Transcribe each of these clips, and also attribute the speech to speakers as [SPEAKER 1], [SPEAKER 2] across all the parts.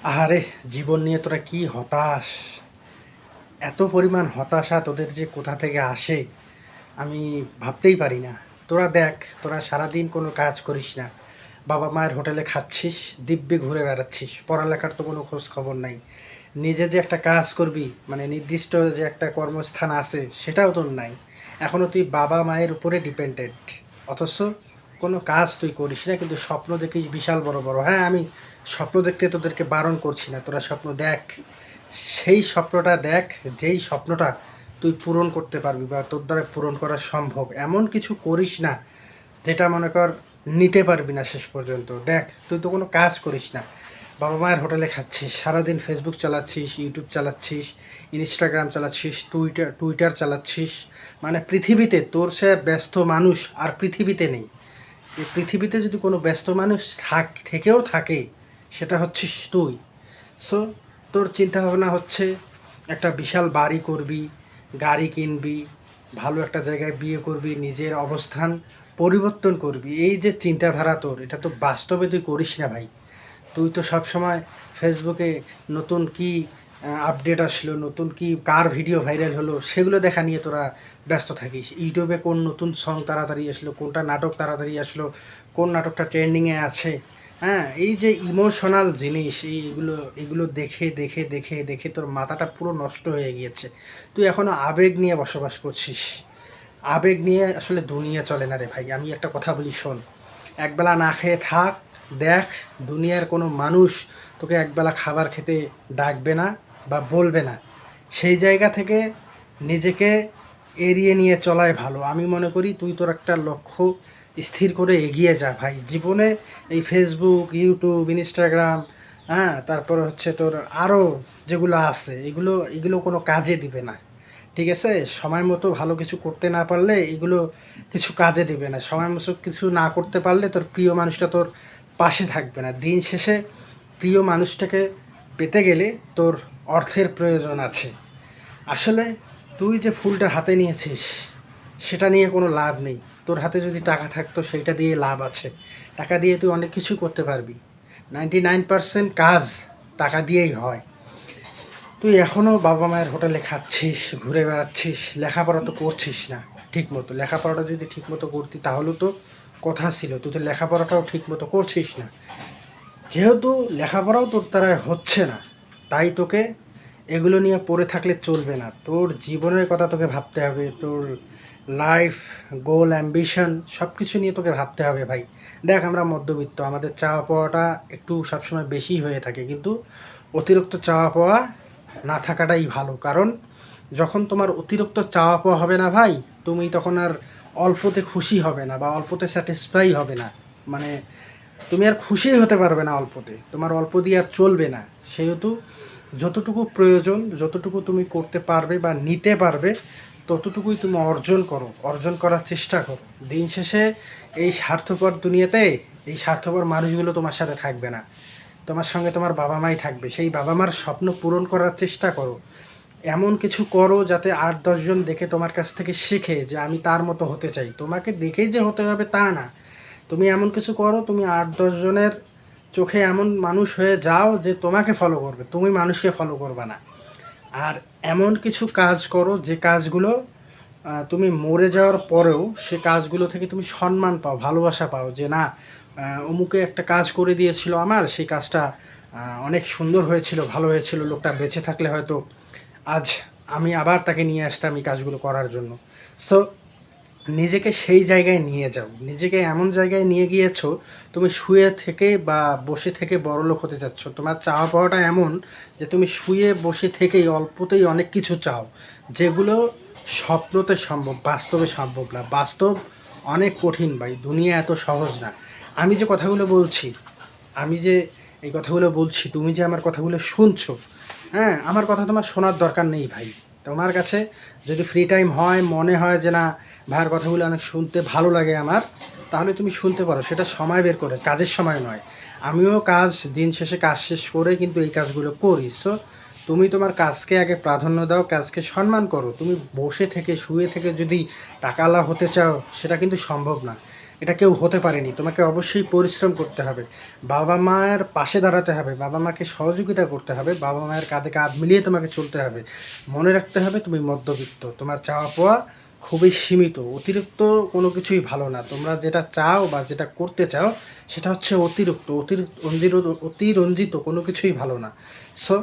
[SPEAKER 1] আহারে! জীবন নিয়ে তোরা কি হতাশ! এত পরিমাণ হতাশা তোদের যে কোথা থেকে আসে আমি ভাবতেই পারি না। তোরা দেখ, তোরা সারাদিন কোনো কাজ করিস না। বাবা-মায়ের হোটেলে খাচ্ছিস, দিব্যি ঘুরে বেড়াচ্ছিস। পড়ালেখার তো কোনো খোঁজ খবর নাই। নিজে যে একটা কাজ করবি, মানে নির্দিষ্ট যে একটা কর্মস্থান আছে, সেটাও তোর নাই। এখনও তুই বাবা-মায়ের উপরে ডিপেন্ডেন্ট। অথচ কোনো কাজ তুই করিস না, কিন্তু স্বপ্ন দেখিস বিশাল বড় বড়। হ্যাঁ, আমি স্বপ্ন দেখতে তোদেরকে বারণ করছি না, তোরা স্বপ্ন দেখ। সেই স্বপ্নটা দেখ, যেই স্বপ্নটা তুই পূরণ করতে পারবি বা তোর দ্বারা পূরণ করা সম্ভব। এমন কিছু করিস না যেটা মনে কর নিতে পারবি না শেষ পর্যন্ত। দেখ, তুই তো কোনো কাজ করিস না, বাবা মায়ের হোটেলে খাচ্ছিস, সারাদিন ফেসবুক চালাচ্ছিস, ইউটিউব চালাচ্ছিস, ইনস্টাগ্রাম চালাচ্ছিস, টুইটার চালাচ্ছিস। মানে পৃথিবীতে তোর সে ব্যস্ত মানুষ আর পৃথিবীতে নেই। এই পৃথিবীতে যদি কোনো ব্যস্ত মানুষ থেকেও থাকে, সেটা হচ্ছিস তুই। সো তোর চিন্তাভাবনা হচ্ছে একটা বিশাল বাড়ি করবি, গাড়ি কিনবি, ভালো একটা জায়গায় বিয়ে করবি, নিজের অবস্থান পরিবর্তন করবি। এই যে চিন্তাধারা তোর, এটা তো বাস্তবে তুই করিস না ভাই। তুই তো সবসময় ফেসবুকে নতুন কি আপডেট আসলো, নতুন কি কার ভিডিও ভাইরাল হলো, সেগুলো দেখা নিয়ে তোরা ব্যস্ত থাকিস। ইউটিউবে কোন নতুন সং তাড়াতাড়ি আসলো, কোনটা নাটক তাড়াতাড়ি আসলো, কোন নাটকটা ট্রেন্ডিংয়ে আছে। হ্যাঁ, এই যে ইমোশনাল জিনিস, এগুলো এগুলো দেখে দেখে দেখে দেখে তোর মাথাটা পুরো নষ্ট হয়ে গিয়েছে। তুই এখনও আবেগ নিয়ে বসবাস করছিস। আবেগ নিয়ে আসলে দুনিয়া চলে না রে ভাই। আমি একটা কথা বলি, শোন। একবেলা না খেয়ে থাক, দেখ, দুনিয়ার কোনো মানুষ তোকে একবেলা খাবার খেতে ডাকবে না বা বলবে না। সেই জায়গা থেকে নিজেকে এড়িয়ে নিয়ে চলাই ভালো। আমি মনে করি তুই তোর একটা লক্ষ্য স্থির করে এগিয়ে যা ভাই। জীবনে এই ফেসবুক, ইউটিউব, ইনস্টাগ্রাম, হ্যাঁ, তারপর হচ্ছে তোর আরও যেগুলো আছে, এগুলো এগুলো কোনো কাজে দিবে না। ঠিক আছে? সময় মতো ভালো কিছু করতে না পারলে এগুলো কিছু কাজে দিবে না। সময় মতো কিছু না করতে পারলে তোর প্রিয় মানুষটা তোর পাশে থাকবে না। দিন শেষে প্রিয় মানুষটাকে পেতে গেলে তোর অর্থের প্রয়োজন আছে। আসলে তুই যে ফুলটা হাতে নিয়েছিস, সেটা নিয়ে কোনো লাভ নেই। তোর হাতে যদি টাকা থাকতো, সেইটা দিয়ে লাভ আছে। টাকা দিয়ে তুই অনেক কিছু করতে পারবি। 99% কাজ টাকা দিয়েই হয়। তুই এখনও বাবা মায়ের হোটেলে খাচ্ছিস, ঘুরে বেড়াচ্ছিস, লেখাপড়া তো করছিস না ঠিক মতো। লেখাপড়াটা যদি ঠিক মতো করতি তাহলেও তো কথা ছিল। তুই তো লেখাপড়াটাও ঠিক মতো করছিস না। যেহেতু লেখাপড়াও তোর দ্বারায় হচ্ছে না, তাই তোকে এগুলো নিয়ে পড়ে থাকলে চলবে না। তোর জীবনের কথা তোকে ভাবতে হবে। তোর লাইফ, গোল, অ্যাম্বিশন সব কিছু নিয়ে তোকে ভাবতে হবে ভাই। দেখ, আমরা মধ্যবিত্ত, আমাদের চাওয়া পাওয়াটা একটু সবসময় বেশি হয়ে থাকে, কিন্তু অতিরিক্ত চাওয়া পাওয়া না থাকাটাই ভালো। কারণ যখন তোমার অতিরিক্ত চাওয়া পাওয়া হবে না ভাই, তুমি তখন আর অল্পতে খুশি হবে না বা অল্পতে স্যাটিসফাই হবে না। মানে তুমি আর খুশিই হতে পারবে না অল্পতে। তোমার অল্প দিয়ে আর চলবে না। সেহেতু যতটুকু প্রয়োজন, যতটুকু তুমি করতে পারবে বা নিতে পারবে, ততটুকুই তুমি অর্জন করো, অর্জন করার চেষ্টা করো। দিন শেষে এই স্বার্থপর দুনিয়াতে এই স্বার্থপর মানুষগুলো তোমার সাথে থাকবে না। তোমার সঙ্গে তোমার বাবা মাই থাকবে। সেই বাবা মার স্বপ্ন পূরণ করার চেষ্টা করো। এমন কিছু করো যাতে ৮-১০ জন দেখে তোমার কাছ থেকে শেখে যে আমি তার মতো হতে চাই। তোমাকে দেখেই যে হতে হবে তা না। তুমি এমন কিছু করো, তুমি ৮-১০ জনের চোখে এমন মানুষ হয়ে যাও যে তোমাকে ফলো করবে, তুমি মানুষকে ফলো করবে না। আর এমন কিছু কাজ করো যে কাজগুলো তুমি মরে যাওয়ার পরেও সে কাজগুলো থেকে তুমি সম্মান পাও, ভালোবাসা পাও। যে না, অমুকে একটা কাজ করে দিয়েছিল আমার, সেই কাজটা অনেক সুন্দর হয়েছিল, ভালো হয়েছিল। লোকটা বেঁচে থাকলে হয়তো আজ আমি আবার তাকে নিয়ে আসতাম এই কাজগুলো করার জন্য। সো নিজেকে সেই জায়গায় নিয়ে যাও। নিজেকে এমন জায়গায় নিয়ে গিয়েছো, তুমি শুয়ে থেকে বা বসে থেকে বড়লোক হতে চাচ্ছ। তোমার চাওয়া পাওয়াটা এমন যে তুমি শুয়ে বসে থেকেই অল্পতেই অনেক কিছু চাও, যেগুলো স্বপ্নতে সম্ভব, বাস্তবে সম্ভব না। বাস্তব অনেক কঠিন ভাই, দুনিয়া এত সহজ না। আমি যে কথাগুলো বলছি, আমি যে এই কথাগুলো বলছি, তুমি যে আমার কথাগুলো শুনছো, হ্যাঁ, আমার কথা তোমার শোনার দরকার নেই ভাই। তোমার কাছে যদি ফ্রি টাইম হয়, মনে হয় যে না, ভাইয়ের কথাগুলো অনেক শুনতে ভালো লাগে আমার, তাহলে তুমি শুনতে পারো, সেটা সময় বের করে, কাজের সময় নয়। আমিও দিন শেষে কাজ শেষ করে কিন্তু এই কাজগুলো করি। সো তুমি তোমার কাজকে আগে প্রাধান্য দাও, কাজকে সম্মান করো। তুমি বসে থেকে, শুয়ে থেকে যদি টাকাওয়ালা হতে চাও, সেটা কিন্তু সম্ভব না। এটা কেউ হতে পারেনি। তোমাকে অবশ্যই পরিশ্রম করতে হবে, বাবা মায়ের পাশে দাঁড়াতে হবে, বাবা মাকে সহযোগিতা করতে হবে, বাবা মায়ের কাঁধে কাঁধ মিলিয়ে তোমাকে চলতে হবে। মনে রাখতে হবে তুমি মধ্যবিত্ত, তোমার চাওয়া পাওয়া খুবই সীমিত, অতিরিক্ত কোনো কিছুই ভালো না। তোমরা যেটা চাও বা যেটা করতে চাও সেটা হচ্ছে অতিরিক্ত, অতিরঞ্জিত কোনো কিছুই ভালো না। সো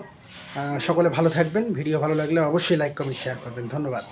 [SPEAKER 1] সকলে ভালো থাকবেন। ভিডিও ভালো লাগলে অবশ্যই লাইক কমেন্ট শেয়ার করবেন। ধন্যবাদ।